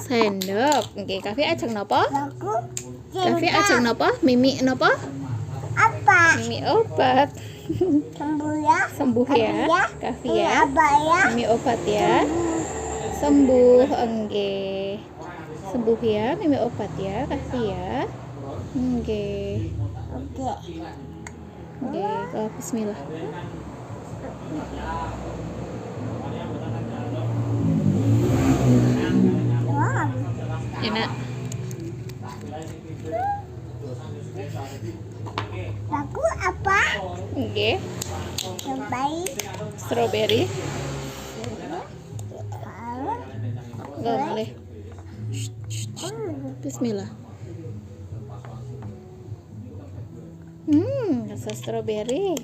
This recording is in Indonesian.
Sendok. Nggih, Kavi ajeng napa? Aku Kavi ajeng napa? Mimi napa? apa? Mimi obat. Sembuh ya. Sembuh ya, Kavi ya. Apa ya? Mimi obat ya. Sembuh, enggih. Sembuh ya, Mimi obat ya, Kavi ya. Enggih. Oke. Enggih, oh, bismillah. Wow. Enak. Aku apa? Enggih. Terbaik. Strawberry. Kalau Enggak boleh. Bismillah. Rasa strawberry.